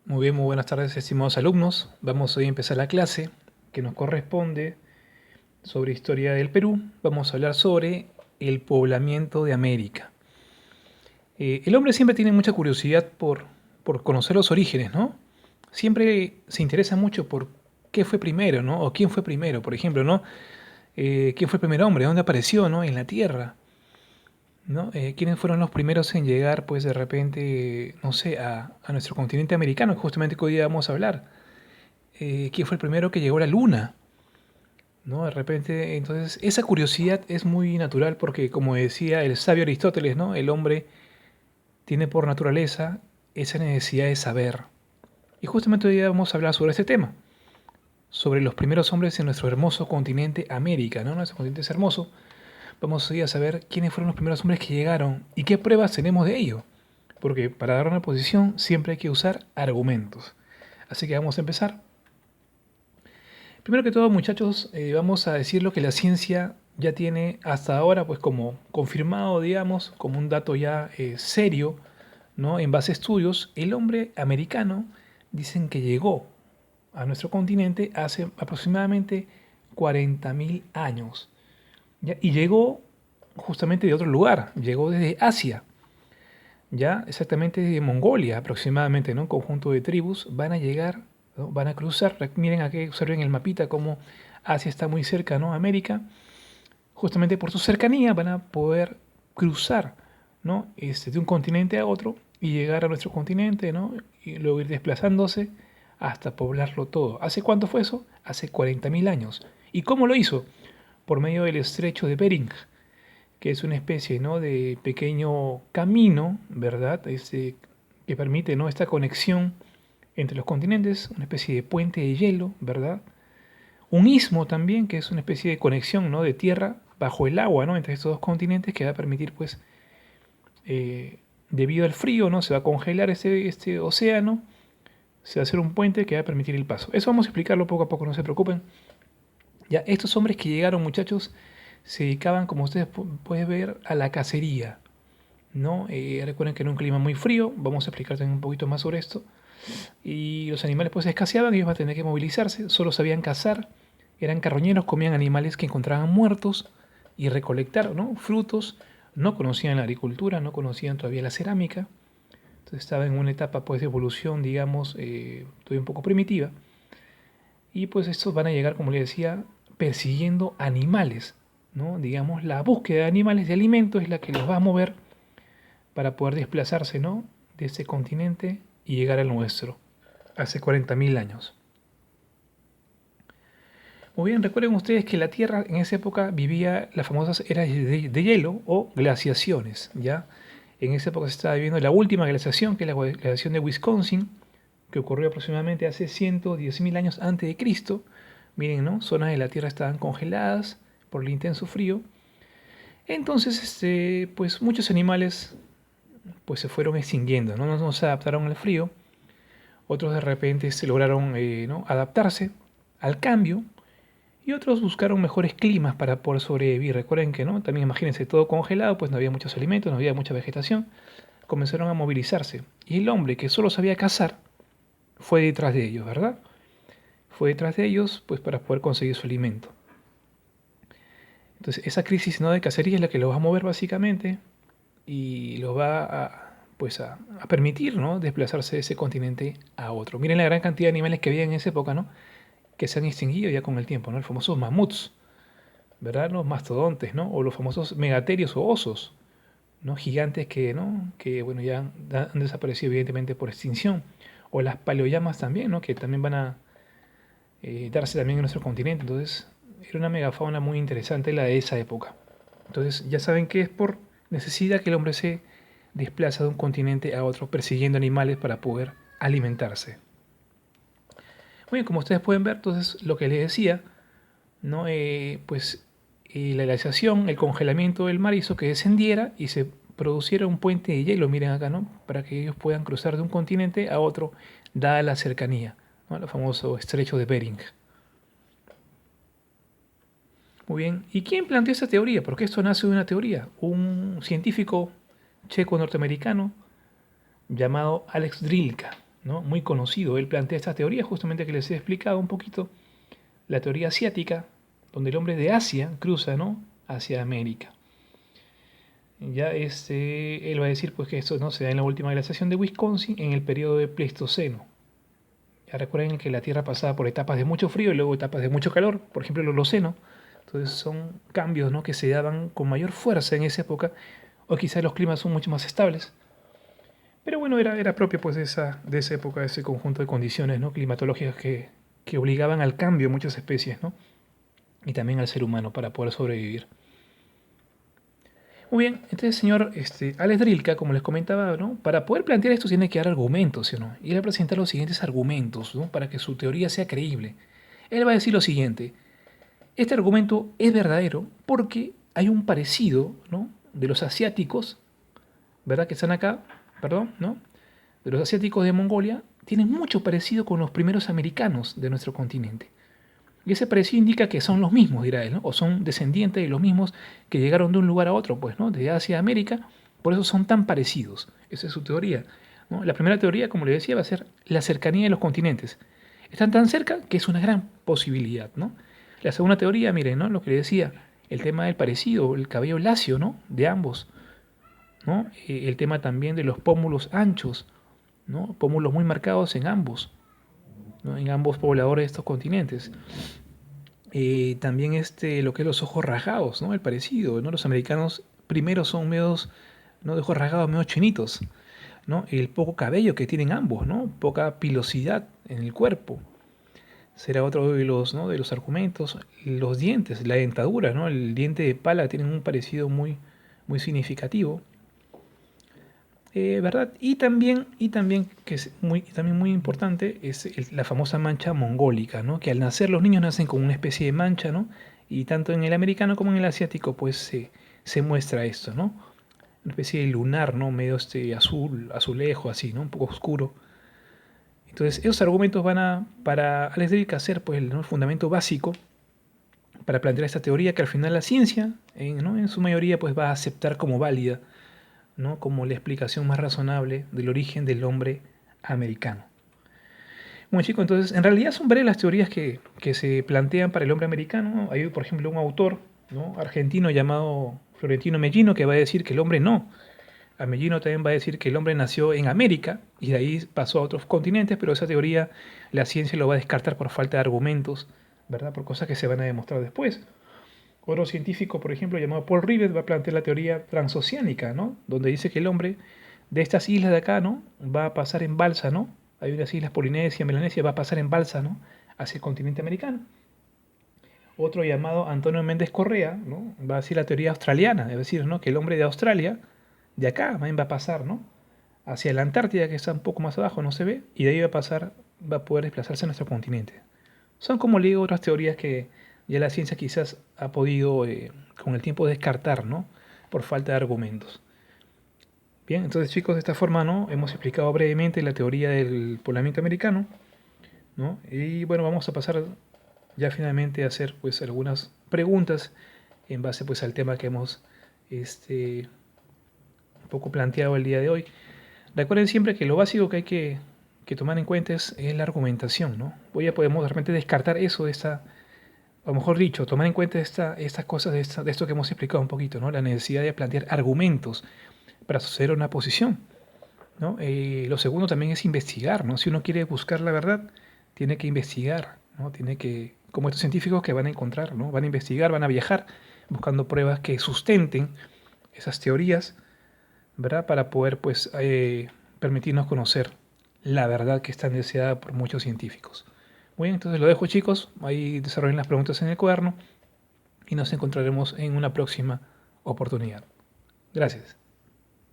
Muy bien, muy buenas tardes, estimados alumnos. Vamos hoy a empezar la clase que nos corresponde sobre historia del Perú. Vamos a hablar sobre el poblamiento de América. El hombre siempre tiene mucha curiosidad por conocer los orígenes, ¿no? Siempre se interesa mucho por qué fue primero, ¿no? O quién fue primero, por ejemplo, ¿no? ¿Quién fue el primer hombre? ¿Dónde apareció, ¿no? En la Tierra, ¿no? ¿Quiénes fueron los primeros en llegar, pues de repente, no sé, a nuestro continente americano, justamente que hoy día vamos a hablar? ¿Quién fue el primero que llegó a la luna? ¿No? De repente, entonces, esa curiosidad es muy natural porque, como decía el sabio Aristóteles, ¿no? El hombre tiene por naturaleza esa necesidad de saber. Y justamente hoy día vamos a hablar sobre este tema, sobre los primeros hombres en nuestro hermoso continente América, ¿no? Nuestro continente es hermoso. Vamos hoy a saber quiénes fueron los primeros hombres que llegaron y qué pruebas tenemos de ello. Porque para dar una posición siempre hay que usar argumentos. Así que vamos a empezar. Primero que todo, muchachos, vamos a decir lo que la ciencia ya tiene hasta ahora, pues como confirmado, digamos, como un dato ya serio, ¿no? En base a estudios, el hombre americano dicen que llegó a nuestro continente hace aproximadamente 40.000 años. ¿Ya? Y llegó justamente de otro lugar, llegó desde Asia, ya exactamente de Mongolia aproximadamente, ¿no? Un conjunto de tribus van a llegar, ¿no? Van a cruzar. Miren aquí, observen el mapita cómo Asia está muy cerca, ¿no? América, justamente por su cercanía van a poder cruzar, ¿no? De un continente a otro y llegar a nuestro continente, ¿no? Y luego ir desplazándose hasta poblarlo todo. ¿Hace cuánto fue eso? Hace 40.000 años. ¿Y cómo lo hizo? Por medio del estrecho de Bering, que es una especie, ¿no? De pequeño camino, ¿verdad? Que permite, ¿no? Esta conexión entre los continentes, una especie de puente de hielo, ¿verdad? Un istmo también, que es una especie de conexión, ¿no? De tierra bajo el agua, ¿no? Entre estos dos continentes que va a permitir, pues, debido al frío, ¿no? Se va a congelar este océano, se va a hacer un puente que va a permitir el paso. Eso vamos a explicarlo poco a poco, no se preocupen. Ya, estos hombres que llegaron, muchachos, se dedicaban, como ustedes pueden ver, a la cacería, ¿no? Recuerden que era un clima muy frío, vamos a explicar también un poquito más sobre esto. Y los animales pues escaseaban, ellos van a tener que movilizarse, solo sabían cazar, eran carroñeros, comían animales que encontraban muertos y recolectar, ¿no? Frutos, no conocían la agricultura, no conocían todavía la cerámica, entonces estaba en una etapa pues de evolución, digamos, todavía un poco primitiva. Y pues estos van a llegar, como les decía, persiguiendo animales, ¿no? Digamos, la búsqueda de animales de alimento es la que los va a mover para poder desplazarse, ¿no? De este continente y llegar al nuestro, hace 40.000 años. Muy bien, recuerden ustedes que la Tierra en esa época vivía las famosas eras de hielo o glaciaciones, ¿ya? En esa época se estaba viviendo la última glaciación, que es la glaciación de Wisconsin, que ocurrió aproximadamente hace 110.000 años antes de Cristo. Miren, ¿no? Zonas de la Tierra estaban congeladas por el intenso frío. Entonces, pues muchos animales pues se fueron extinguiendo, ¿no? No se adaptaron al frío. Otros de repente se lograron ¿no? adaptarse al cambio y otros buscaron mejores climas para poder sobrevivir. Recuerden que no, también imagínense todo congelado, pues no había muchos alimentos, no había mucha vegetación. Comenzaron a movilizarse y el hombre que solo sabía cazar fue detrás de ellos, ¿verdad? Fue detrás de ellos pues para poder conseguir su alimento. Entonces esa crisis no de cacería es la que los va a mover básicamente y los va pues a permitir, ¿no? Desplazarse de ese continente a otro. Miren la gran cantidad de animales que había en esa época, ¿no? Que se han extinguido ya con el tiempo, ¿no? Los famosos mamuts, ¿verdad? Los mastodontes, ¿no? O los famosos megaterios o osos, ¿no? Gigantes que, ¿no? Que, bueno, ya han desaparecido evidentemente por extinción. O las paleollamas también, ¿no? Que también van a darse también en nuestro continente. Entonces, era una megafauna muy interesante la de esa época. Entonces, ya saben que es por necesidad que el hombre se desplaza de un continente a otro persiguiendo animales para poder alimentarse. Muy bien, como ustedes pueden ver, entonces lo que les decía, ¿no? La glaciación, el congelamiento del mar hizo que descendiera y se produciera un puente de hielo, miren acá, ¿no? Para que ellos puedan cruzar de un continente a otro, dada la cercanía, ¿no? El famoso estrecho de Bering. Muy bien, ¿y quién planteó esta teoría? Porque esto nace de una teoría. Un científico checo norteamericano llamado Alex Drilka, ¿no? Muy conocido. Él plantea esta teoría justamente que les he explicado un poquito, la teoría asiática, donde el hombre de Asia cruza, ¿no?, hacia América. Ya él va a decir pues que esto, ¿no?, se da en la última glaciación de Wisconsin en el periodo de Pleistoceno. Ya recuerden que la Tierra pasaba por etapas de mucho frío y luego etapas de mucho calor, por ejemplo el Holoceno. Entonces son cambios, ¿no?, que se daban con mayor fuerza en esa época, o quizás los climas son mucho más estables. Pero bueno, era propio pues de esa época, ese conjunto de condiciones, ¿no?, climatológicas que obligaban al cambio de muchas especies, ¿no?, y también al ser humano para poder sobrevivir. Muy bien, entonces señor Alex Drilka, como les comentaba, ¿no?, para poder plantear esto tiene que dar argumentos, ¿sí o no? Y él va a presentar los siguientes argumentos, ¿no?, para que su teoría sea creíble. Él va a decir lo siguiente: este argumento es verdadero porque hay un parecido, ¿no?, de los asiáticos, ¿verdad?, que están acá, perdón, ¿no?, de los asiáticos de Mongolia, tienen mucho parecido con los primeros americanos de nuestro continente. Y ese parecido indica que son los mismos, dirá él, ¿no?, o son descendientes de los mismos que llegaron de un lugar a otro, pues, ¿no?, de Asia a América, por eso son tan parecidos. Esa es su teoría, ¿no? La primera teoría, como le decía, va a ser la cercanía de los continentes. Están tan cerca que es una gran posibilidad, ¿no? La segunda teoría, miren, ¿no?, lo que le decía, el tema del parecido, el cabello lacio, ¿no?, de ambos, ¿no? El tema también de los pómulos anchos, ¿no?, pómulos muy marcados en ambos, ¿no?, en ambos pobladores de estos continentes. También lo que es los ojos rasgados, ¿no?, el parecido, ¿no? Los americanos primero son medios, ¿no?, de ojos rasgados, medio chinitos, ¿no? El poco cabello que tienen ambos, ¿no?, poca pilosidad en el cuerpo. Será otro de los, ¿no?, de los argumentos. Los dientes, la dentadura, ¿no?, el diente de pala tienen un parecido muy, muy significativo. ¿Verdad? Y también, que es también muy importante, es la famosa mancha mongólica, ¿no?, que al nacer los niños nacen con una especie de mancha, ¿no?, y tanto en el americano como en el asiático pues se muestra esto, ¿no?, una especie de lunar, ¿no?, medio azulejo así, ¿no?, un poco oscuro. Entonces esos argumentos para Alex Drilka ser pues, ¿no?, el fundamento básico para plantear esta teoría que al final la ciencia, ¿no?, en su mayoría pues va a aceptar como válida, ¿no?, como la explicación más razonable del origen del hombre americano. Bueno, chicos, entonces en realidad son varias las teorías que se plantean para el hombre americano. Hay, por ejemplo, un autor, ¿no?, argentino llamado Florentino Mellino, que va a decir que el hombre no. A Mellino también va a decir que el hombre nació en América y de ahí pasó a otros continentes, pero esa teoría la ciencia lo va a descartar por falta de argumentos, ¿verdad?, por cosas que se van a demostrar después. Otro científico, por ejemplo, llamado Paul Rivet, va a plantear la teoría transoceánica, ¿no?, donde dice que el hombre de estas islas de acá, ¿no?, va a pasar en balsa, ¿no? Hay unas islas, Polinesia, Melanesia, va a pasar en balsa, ¿no?, hacia el continente americano. Otro llamado Antonio Méndez Correa, ¿no?, va a decir la teoría australiana, es decir, ¿no?, que el hombre de Australia, de acá, también va a pasar, ¿no?, hacia la Antártida, que está un poco más abajo, no se ve, y de ahí va a poder desplazarse a nuestro continente. Son, como le digo, otras teorías que ya la ciencia quizás ha podido con el tiempo descartar, ¿no?, por falta de argumentos. Bien, entonces chicos, de esta forma, ¿no?, hemos explicado brevemente la teoría del poblamiento americano, ¿no? Y bueno, vamos a pasar ya finalmente a hacer pues algunas preguntas en base pues al tema que hemos un poco planteado el día de hoy. Recuerden siempre que lo básico que hay que tomar en cuenta es la argumentación, ¿no? Hoy ya podemos de repente descartar eso de esta, o mejor dicho, tomar en cuenta estas cosas de esto que hemos explicado un poquito, ¿no? La necesidad de plantear argumentos para sostener una posición, ¿no? Lo segundo también es investigar, ¿no? Si uno quiere buscar la verdad, tiene que investigar, ¿no? Tiene que, como estos científicos que van a encontrar, ¿no?, van a investigar, van a viajar buscando pruebas que sustenten esas teorías, ¿verdad?, para poder pues permitirnos conocer la verdad que es tan deseada por muchos científicos. Muy bien, entonces lo dejo, chicos, ahí desarrollen las preguntas en el cuaderno y nos encontraremos en una próxima oportunidad. Gracias.